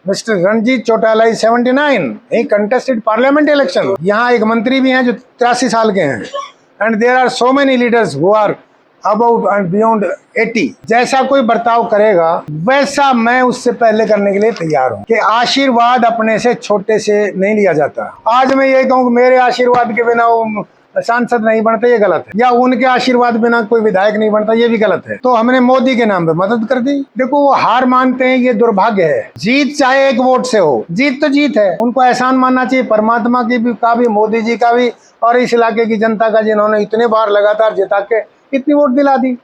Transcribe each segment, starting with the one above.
Mister Ranjit Chautala 79, he contested parliament election. यहाँ एक मंत्री भी हैं जो 83 साल के हैं। And there are so many leaders who are about and beyond 80। जैसा कोई बर्ताव करेगा वैसा मैं उससे पहले करने के लिए तैयार हूँ कि आशीर्वाद अपने से छोटे से नहीं लिया जाता। आज मैं ये कहूँ मेरे आशीर्वाद के बिना वो सांसद नहीं बनते, ये गलत है, या उनके आशीर्वाद बिना कोई विधायक नहीं बनता, ये भी गलत है। तो हमने मोदी के नाम पे मदद कर दी। देखो वो हार मानते हैं, ये दुर्भाग्य है। जीत चाहे एक वोट से हो, जीत तो जीत है। उनको एहसान मानना चाहिए परमात्मा की भी, का भी, मोदी जी का भी, और इस इलाके की जनता का, जिन्होंने इतने बार लगातार जिता के इतनी वोट दिला दी।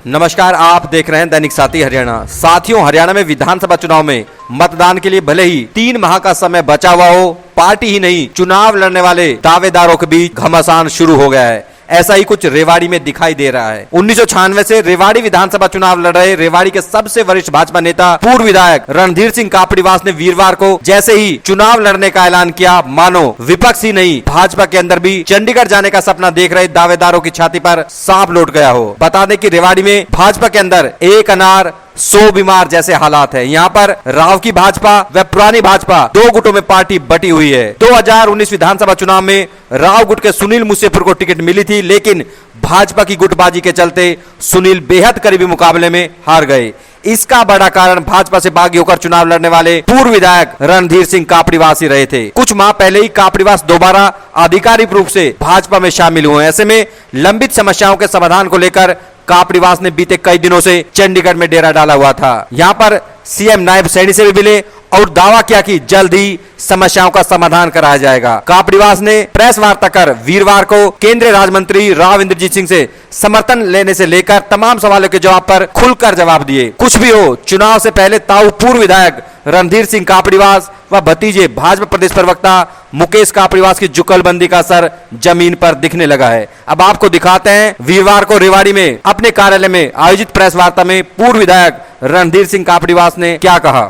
नमस्कार, आप देख रहे हैं दैनिक साथी हरियाणा। साथियों, हरियाणा में विधानसभा चुनाव में मतदान के लिए भले ही 3 माह का समय बचा हुआ हो, पार्टी ही नहीं चुनाव लड़ने वाले दावेदारों के बीच घमासान शुरू हो गया है। ऐसा ही कुछ रेवाड़ी में दिखाई दे रहा है। 1996 से रेवाड़ी विधानसभा चुनाव लड़ रहे रेवाड़ी के सबसे वरिष्ठ भाजपा नेता पूर्व विधायक रणधीर सिंह कापड़ीवास ने वीरवार को जैसे ही चुनाव लड़ने का ऐलान किया, मानो विपक्ष ही नहीं भाजपा के अंदर भी चंडीगढ़ जाने का सपना देख रहे दावेदारों की छाती पर सांप लौट गया हो। बता दें कि रेवाड़ी में भाजपा के अंदर एक अनार 100 बीमार जैसे हालात है। यहाँ पर राव की भाजपा व पुरानी भाजपा 2 गुटों में पार्टी बटी हुई है। 2019 विधानसभा चुनाव में राव गुट के सुनील मुसेपुर को टिकट मिली थी, लेकिन भाजपा की गुटबाजी के चलते सुनील बेहद करीबी मुकाबले में हार गए। इसका बड़ा कारण भाजपा से बागी होकर चुनाव लड़ने वाले पूर्व विधायक रणधीर सिंह कापड़ीवास ही रहे थे। कुछ माह पहले ही कापड़ीवास दोबारा आधिकारिक रूप से भाजपा में शामिल हुए। ऐसे में लंबित समस्याओं के समाधान को लेकर कापड़ीवास ने बीते कई दिनों से चंडीगढ़ में डेरा डाला हुआ था। यहाँ पर सीएम नायब सैनी से भी मिले और दावा किया कि जल्द ही समस्याओं का समाधान कराया जाएगा। कापड़ीवास ने प्रेस वार्ता कर वीरवार को केंद्रीय राज्य मंत्री राव इंद्रजीत सिंह से समर्थन लेने से लेकर तमाम सवालों के जवाब पर खुलकर जवाब दिए। कुछ भी हो, चुनाव से पहले ताऊ पूर्व विधायक रणधीर सिंह कापड़ीवास व भतीजे भाजपा प्रदेश प्रवक्ता मुकेश कापड़ीवास की जुगलबंदी का असर जमीन पर दिखने लगा है। अब आपको दिखाते हैं वीरवार को रेवाड़ी में अपने कार्यालय में आयोजित प्रेस वार्ता में पूर्व विधायक रणधीर सिंह कापड़ीवास ने क्या कहा।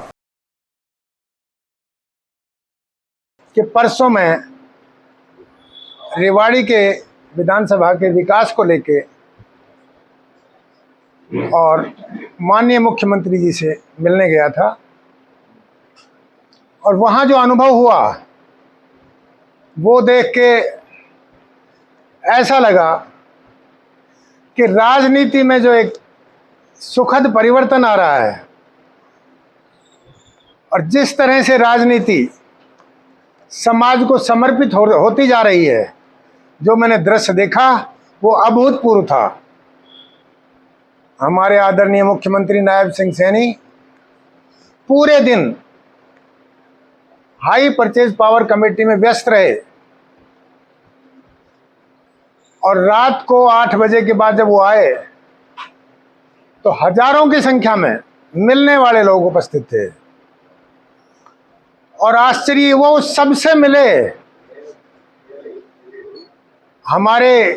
कि परसों में रेवाड़ी के विधानसभा के विकास को लेके और माननीय मुख्यमंत्री जी से मिलने गया था, और वहाँ जो अनुभव हुआ वो देख के ऐसा लगा कि राजनीति में जो एक सुखद परिवर्तन आ रहा है, और जिस तरह से राजनीति समाज को समर्पित होती जा रही है, जो मैंने दृश्य देखा वो अभूतपूर्व था। हमारे आदरणीय मुख्यमंत्री नायब सिंह सैनी पूरे दिन हाई परचेज पावर कमेटी में व्यस्त रहे, और रात को 8 बजे के बाद जब वो आए तो हजारों की संख्या में मिलने वाले लोग उपस्थित थे। और आश्चर्य, वो सबसे मिले। हमारे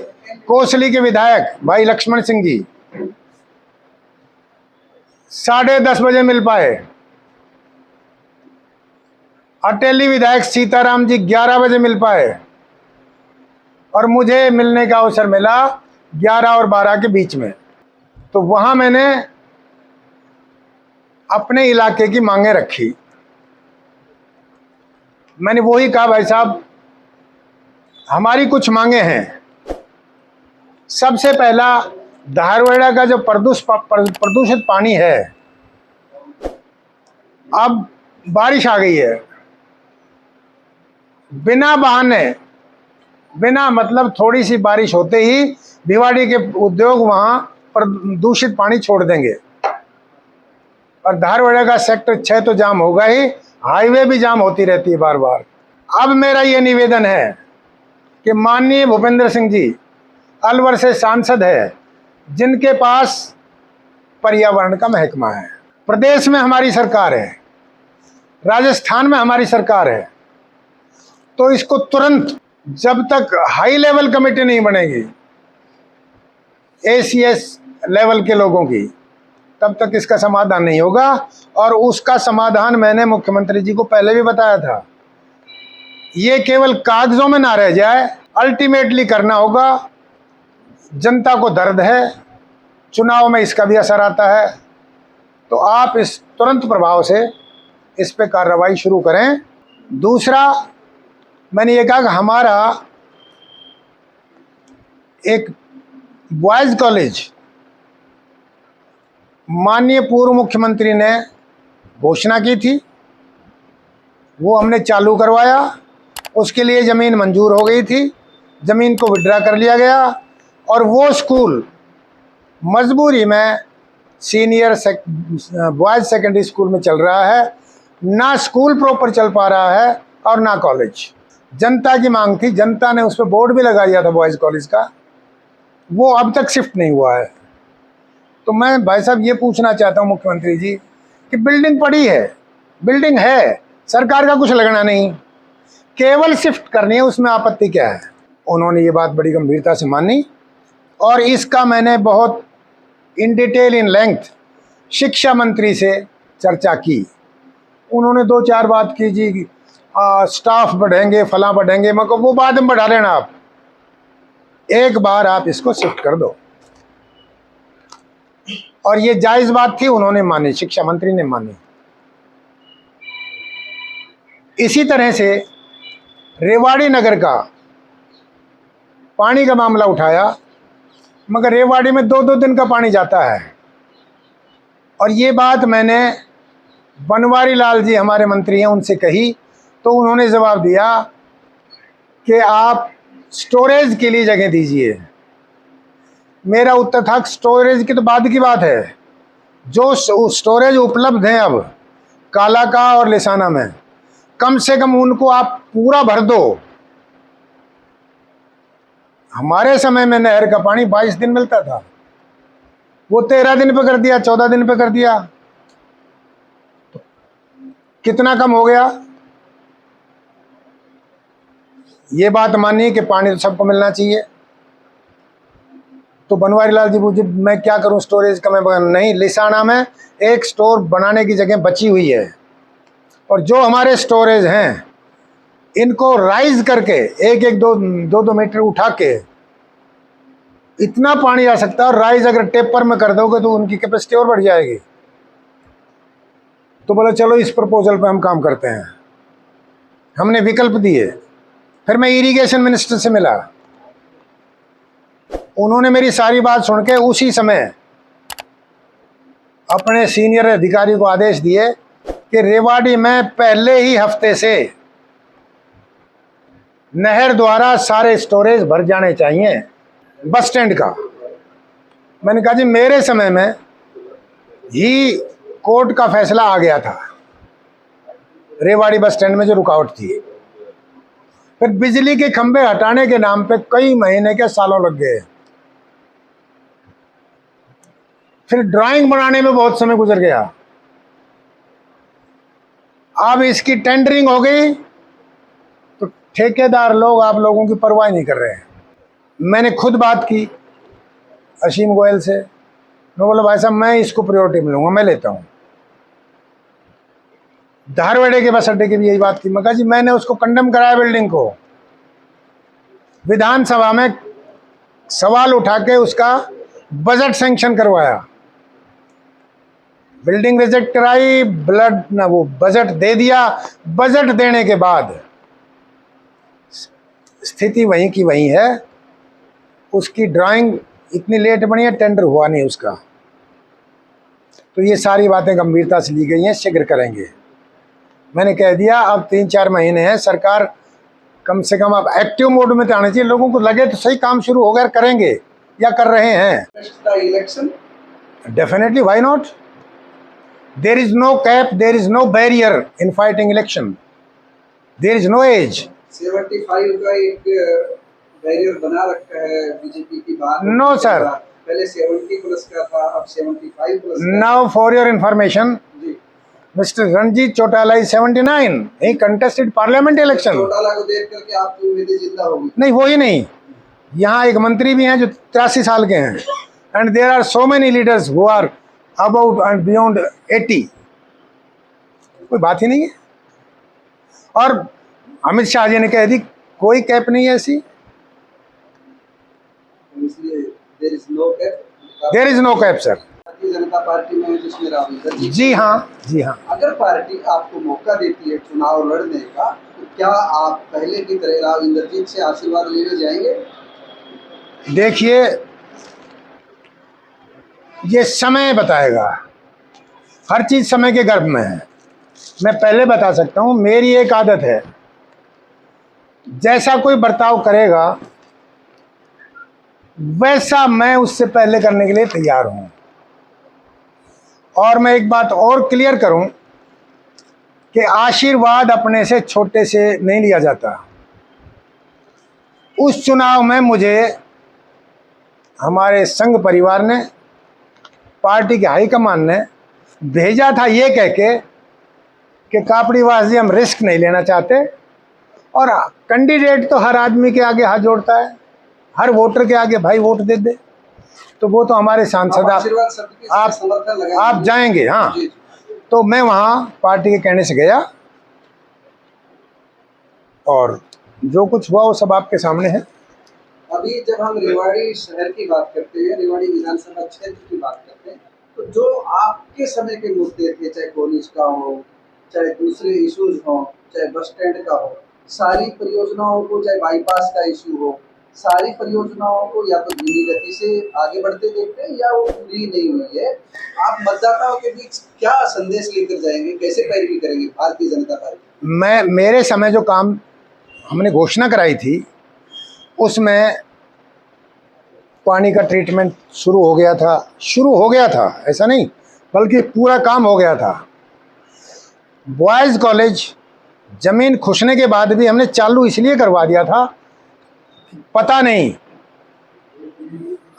कोसली के विधायक भाई लक्ष्मण सिंह जी 10:30 बजे मिल पाए। अटेली विधायक सीताराम जी 11 बजे मिल पाए, और मुझे मिलने का अवसर मिला 11 और 12 के बीच में। तो वहां मैंने अपने इलाके की मांगें रखी। मैंने वही कहा, भाई साहब हमारी कुछ मांगे हैं। सबसे पहला, धारवाड़ा का जो प्रदूषित पानी है, अब बारिश आ गई है, बिना बहाने, बिना मतलब थोड़ी सी बारिश होते ही भिवाड़ी के उद्योग वहां प्रदूषित पानी छोड़ देंगे, और धारवाड़ा का सेक्टर 6 तो जाम होगा ही, हाईवे भी जाम होती रहती है बार बार। अब मेरा ये निवेदन है कि माननीय भूपेंद्र सिंह जी अलवर से सांसद है, जिनके पास पर्यावरण का महकमा है। प्रदेश में हमारी सरकार है, राजस्थान में हमारी सरकार है, तो इसको तुरंत, जब तक हाई लेवल कमेटी नहीं बनेगी ACS लेवल के लोगों की, तब तक इसका समाधान नहीं होगा। और उसका समाधान मैंने मुख्यमंत्री जी को पहले भी बताया था। ये केवल कागजों में ना रह जाए, अल्टीमेटली करना होगा। जनता को दर्द है, चुनाव में इसका भी असर आता है। तो आप इस तुरंत प्रभाव से इस पे कार्रवाई शुरू करें। दूसरा, मैंने ये कहा कि हमारा एक बॉयज़ कॉलेज माननीय पूर्व मुख्यमंत्री ने घोषणा की थी, वो हमने चालू करवाया। उसके लिए ज़मीन मंजूर हो गई थी, ज़मीन को विड्रा कर लिया गया और वो स्कूल मजबूरी में सीनियर बॉयज़ सेकेंडरी स्कूल में चल रहा है। ना स्कूल प्रॉपर चल पा रहा है और ना कॉलेज। जनता की मांग थी, जनता ने उस पर बोर्ड भी लगा दिया था बॉयज़ कॉलेज का, वो अब तक शिफ्ट नहीं हुआ है। तो मैं भाई साहब ये पूछना चाहता हूँ मुख्यमंत्री जी कि बिल्डिंग पड़ी है, बिल्डिंग है, सरकार का कुछ लगना नहीं, केवल शिफ्ट करनी है, उसमें आपत्ति क्या है। उन्होंने ये बात बड़ी गंभीरता से मानी और इसका मैंने बहुत इन डिटेल इन लेंथ शिक्षा मंत्री से चर्चा की। उन्होंने 2-4 बात की जी, स्टाफ बढ़ेंगे, फलां बढ़ेंगे। मैं को वो बाद में बढ़ा लेना, आप एक बार आप इसको शिफ्ट कर दो। और ये जायज़ बात थी, उन्होंने मानी, शिक्षा मंत्री ने मानी। इसी तरह से रेवाड़ी नगर का पानी का मामला उठाया, मगर रेवाड़ी में 2-2 दिन का पानी जाता है। और ये बात मैंने बनवारी लाल जी हमारे मंत्री हैं उनसे कही, तो उन्होंने जवाब दिया कि आप स्टोरेज के लिए जगह दीजिए। मेरा उत्तर था स्टोरेज की तो बाद की बात है, जो स्टोरेज उपलब्ध हैं अब कालाका और लिसाना में, कम से कम उनको आप पूरा भर दो। हमारे समय में नहर का पानी 22 दिन मिलता था, वो 13 दिन पे कर दिया, 14 दिन पे कर दिया। तो कितना कम हो गया। ये बात मानिए कि पानी तो सबको मिलना चाहिए। तो बनवारी लाल जी पूछे मैं क्या करूं, स्टोरेज का मैं नहीं, लिसाना में एक स्टोर बनाने की जगह बची हुई है और जो हमारे स्टोरेज हैं इनको राइज करके 1-2 मीटर उठा के इतना पानी आ सकता है। और राइज अगर टेपर में कर दोगे तो उनकी कैपेसिटी और बढ़ जाएगी। तो बोला चलो इस प्रपोजल पे हम काम करते हैं। हमने विकल्प दिए। फिर मैं इरिगेशन मिनिस्टर से मिला, उन्होंने मेरी सारी बात सुन के उसी समय अपने सीनियर अधिकारी को आदेश दिए कि रेवाड़ी में पहले ही हफ्ते से नहर द्वारा सारे स्टोरेज भर जाने चाहिए बस स्टैंड का। मैंने कहा जी मेरे समय में ही कोर्ट का फैसला आ गया था रेवाड़ी बस स्टैंड में जो रुकावट थी। फिर बिजली के खंभे हटाने के नाम पे कई महीने के सालों लग गए। फिर ड्राइंग बनाने में बहुत समय गुजर गया। अब इसकी टेंडरिंग हो गई तो ठेकेदार लोग आप लोगों की परवाह नहीं कर रहे हैं। मैंने खुद बात की असीम गोयल से, मैं बोला भाई साहब मैं इसको प्रायोरिटी मिलूंगा, मैं लेता हूँ। धारवाड़े के बस अड्डे की भी यही बात की। मैं कहा जी मैंने उसको कंडेम कराया बिल्डिंग को, विधानसभा में सवाल उठा के उसका बजट सैंक्शन करवाया, बिल्डिंग रिजेक्ट कराई, वो बजट दे दिया। बजट देने के बाद स्थिति वहीं की वहीं है। उसकी ड्राइंग इतनी लेट बनी है, टेंडर हुआ नहीं उसका। तो ये सारी बातें गंभीरता से ली गई हैं, शीघ्र करेंगे। मैंने कह दिया अब 3-4 महीने हैं, सरकार कम से कम अब एक्टिव मोड में तो आना चाहिए। लोगों को लगे तो सही काम शुरू हो गया, करेंगे या कर रहे हैं। Election definitely, why not. There is no cap, there is no barrier in fighting election, there is no age. 75 का एक बैरियर बना रखा है बीजेपी की बात। नो सर, पहले 70 प्लस का था, अब 75 plus. Now for your information, जी, mister Ranjit Chautala is 79, he contested parliament election. Chautala को देख करके आपकी उम्मीदें जिंदा होगी। नहीं, वो ही नहीं, यहाँ एक मंत्री भी हैं जो 83 साल के हैं, and there are so many leaders who are about and beyond 80। कोई बात ही नहीं है। और अमित शाह जी ने कह दी कोई कैप नहीं है ऐसी। इसलिए there is no cap, there is no cap sir. Bharatiya Janata party में है जिसमें राहुल गांधी। जी हाँ, जी हाँ। अगर पार्टी आपको मौका देती है चुनाव लड़ने का, तो क्या आप पहले की तरह राव इंद्रजीत से आशीर्वाद लेने जाएंगे? देखिए, ये समय बताएगा, हर चीज समय के गर्भ में है। मैं पहले बता सकता हूं, मेरी एक आदत है, जैसा कोई बर्ताव करेगा वैसा मैं उससे पहले करने के लिए तैयार हूं। और मैं एक बात और क्लियर करूं कि आशीर्वाद अपने से छोटे से नहीं लिया जाता। उस चुनाव में मुझे हमारे संघ परिवार ने, पार्टी के हाईकमान ने भेजा था ये कह के कि कापड़ीवास जी हम रिस्क नहीं लेना चाहते। और कैंडिडेट तो हर आदमी के आगे हाथ जोड़ता है, हर वोटर के आगे भाई वोट दे दे, तो वो तो हमारे सांसद आप जाएंगे। हाँ, तो मैं वहाँ पार्टी के कहने से गया और जो कुछ हुआ वो सब आपके सामने है। अभी जब हम रेवाड़ी शहर की बात करते हैं, रेवाड़ी विधानसभा क्षेत्र की बात करते हैं, तो जो आपके समय के मुद्दे थे, चाहे कॉलेज का हो, चाहे दूसरे इश्यूज हो, चाहे बस स्टैंड का हो, सारी परियोजनाओं को, चाहे बाईपास का इश्यू हो, सारी परियोजनाओं को या तो धीमी गति से आगे बढ़ते देखते हैं या वो पूरी नहीं हुई है। आप मतदाताओं के बीच क्या संदेश लेकर जाएंगे, कैसे पैरवी करेंगे भारतीय जनता पार्टी? मेरे समय जो काम हमने घोषणा कराई थी उसमें पानी का ट्रीटमेंट शुरू हो गया था, ऐसा नहीं बल्कि पूरा काम हो गया था। बॉयज़ कॉलेज जमीन खुशने के बाद भी हमने चालू इसलिए करवा दिया था, पता नहीं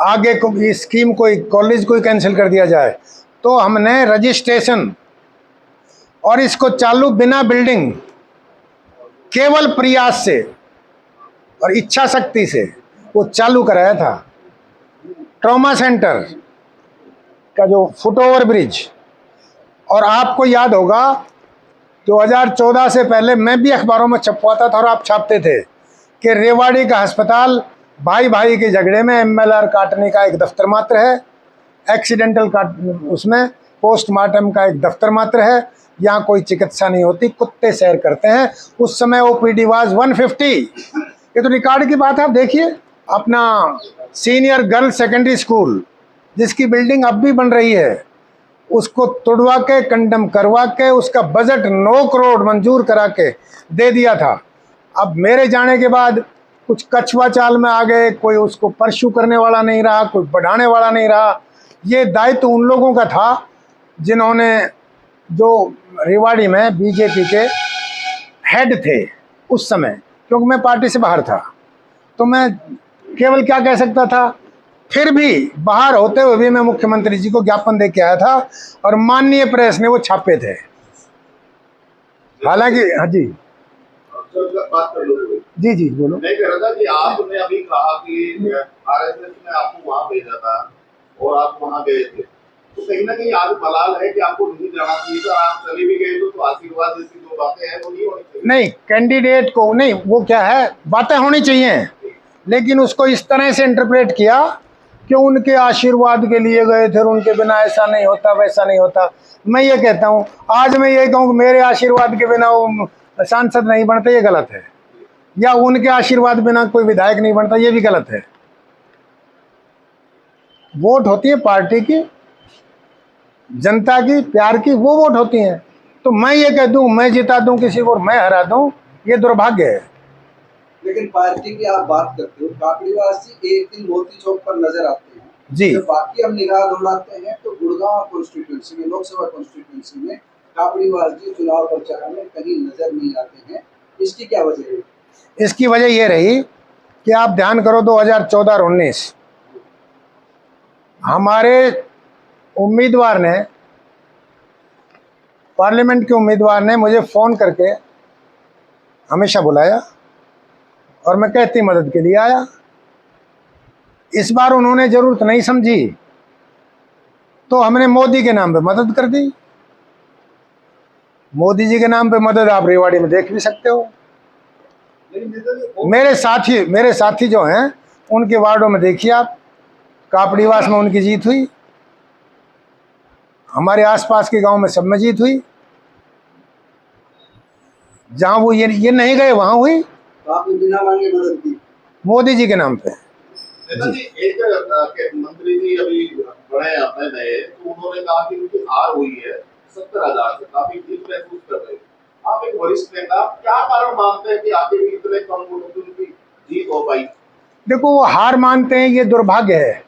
आगे को स्कीम कोई कॉलेज कोई कैंसिल कर दिया जाए, तो हमने रजिस्ट्रेशन और इसको चालू बिना बिल्डिंग, केवल प्रयास से और इच्छा शक्ति से वो चालू कराया था। ट्रॉमा सेंटर का जो फुटओवर ब्रिज, और आपको याद होगा 2014 से पहले मैं भी अखबारों में छपवाता था और आप छापते थे कि रेवाड़ी का अस्पताल भाई भाई के झगड़े में MLR काटने का एक दफ्तर मात्र है, एक्सीडेंटल काट उसमें पोस्टमार्टम का एक दफ्तर मात्र है, यहाँ कोई चिकित्सा नहीं होती, कुत्ते सैर करते हैं। उस समय OPD वाज 150। ये तो रिकॉर्ड की बात है। आप देखिए अपना सीनियर गर्ल्स सेकेंडरी स्कूल जिसकी बिल्डिंग अब भी बन रही है, उसको तोड़वा के कंडम करवा के उसका बजट 9 करोड़ मंजूर करा के दे दिया था। अब मेरे जाने के बाद कुछ कछुआ चाल में आ गए, कोई उसको परस्यू करने वाला नहीं रहा, कोई बढ़ाने वाला नहीं रहा। ये दायित्व उन लोगों का था जिन्होंने, जो रेवाड़ी में BJP के हेड थे उस समय, क्योंकि मैं पार्टी से बाहर था तो मैं केवल क्या कह सकता था। फिर भी बाहर होते हुए भी मैं मुख्यमंत्री जी को ज्ञापन दे के आया था और माननीय प्रेस ने वो छापे थे। हालांकि हाँ जी बात कर लो। जी बोलो। मैं कह रहा था कि आपने अभी कहा कि RSS ने आपको वहां भेजा था और आप वहां गए थे, तो कहीं ना कहीं आज मलाल है कि आपको नहीं जाना चाहिए था, आप चले भी गए तो आशीर्वाद जैसी जो बातें हैं वो नहीं होनी चाहिए। नहीं, कैंडिडेट को नहीं, वो क्या है, बातें होनी चाहिए, लेकिन उसको इस तरह से इंटरप्रेट किया कि उनके आशीर्वाद के लिए गए थे और उनके बिना ऐसा नहीं होता वैसा नहीं होता। मैं ये कहता हूँ, आज मैं ये कहूँ कि मेरे आशीर्वाद के बिना वो सांसद नहीं बनते, ये गलत है, या उनके आशीर्वाद बिना कोई विधायक नहीं बनता, ये भी गलत है। वोट होती है पार्टी की, जनता की, प्यार की, वो वोट होती हैं। तो मैं ये कह दूं मैं जिता दूं किसी को और मैं हरा दूं, ये दुर्भाग्य है। लेकिन पार्टी की आप बात करते हो, काकड़ीवासी एक दिन मोती चौक पर नजर आते हैं जी। जब बाकी हम निगाह दौड़ाते हैं तो गुड़गांव कॉन्स्टिट्यूंसी में, लोकसभा कॉन्स्टिट्यूंसी में काकड़ीवासी चुनाव प्रचार में कहीं नजर नहीं आते हैं। इसकी क्या वजह है? इसकी वजह ये रही कि आप ध्यान करो 2014 और 19 हमारे उम्मीदवार ने, पार्लियामेंट के उम्मीदवार ने मुझे फ़ोन करके हमेशा बुलाया और मैं कहती मदद के लिए आया। इस बार उन्होंने ज़रूरत नहीं समझी तो हमने मोदी के नाम पे मदद कर दी। मोदी जी के नाम पे मदद आप रेवाड़ी में देख भी सकते हो। मेरे साथी जो हैं उनके वार्डों में देखिए आप, कापड़ीवास में उनकी जीत हुई, हमारे आसपास के गांव में सब में जीत हुई, जहां वो ये नहीं गए वहां हुई, तो आपने बिना मांगे मदद की। मोदी जी के नाम पे। नेता जी, एक मंत्री जी अभी बड़े अपने नए, तो उन्होंने कहा कि उनकी हार हुई है 70,000 से, काफी जीत महसूस कर रहे हैं। आप एक वरिष्ठ नेता, क्या कारण मानते हैं कि आखिर इतने कम वोटों से उनकी जीत हो पाई? देखो, वो हार मानते हैं, ये दुर्भाग्य है।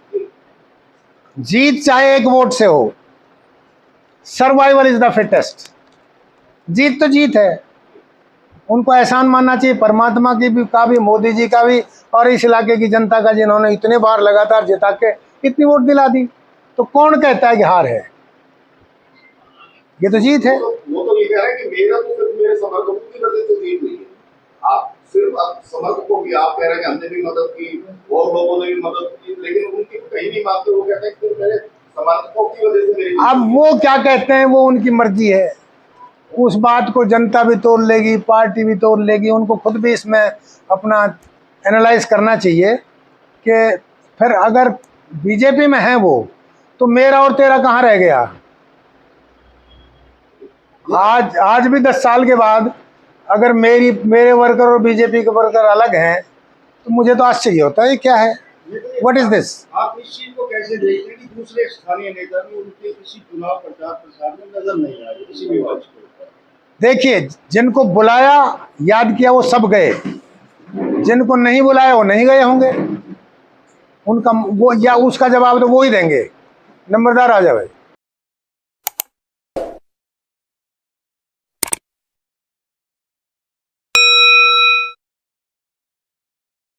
जीत चाहे 1 वोट से हो, सर्वाइवल इज द फिटेस्ट। जीत तो जीत है, उनको एहसान मानना चाहिए परमात्मा की भी, का भी, मोदी जी का भी, और इस इलाके की जनता का, जिन्होंने इतने बार लगातार जिता के इतनी वोट दिला दी। तो कौन कहता है कि हार है? ये तो जीत है। वो तो ये कह रहे हैं कि मेरा तो सिर्फ मेरे समर्थकों की वजह से जीत हुई है। आप सिर्फ समर्थकों की, आप कह रहे हैं कि हमने भी मदद की और लोगों ने भी मदद की, लेकिन उनकी कहीं नहीं मानते। वो कहते हैं कि सिर्फ मेरे समर्थकों की वजह से मेरी। अब वो क्या कहते हैं, वो उनकी मर्जी है। उस बात को जनता भी तोड़ लेगी, पार्टी भी तोड़ लेगी। उनको खुद भी इसमें अपना एनालाइज करना चाहिए कि फिर अगर बीजेपी में है वो, तो मेरा और तेरा कहाँ रह गया? आज भी 10 साल के बाद अगर मेरे वर्कर और बीजेपी के वर्कर अलग हैं, तो मुझे तो आश्चर्य होता है, क्या है, व्हाट इज दिस? आप इस चीज को कैसे देखते हैं कि दूसरे स्थानीय नेता भी उनके किसी चुनाव प्रचार प्रसार में नजर नहीं आए किसी भी वक्त को? देखिए, जिनको बुलाया, याद किया, वो सब गए। जिनको नहीं बुलाया वो नहीं गए होंगे। उनका वो या उसका जवाब तो वो ही देंगे। नंबरदार आ जाए।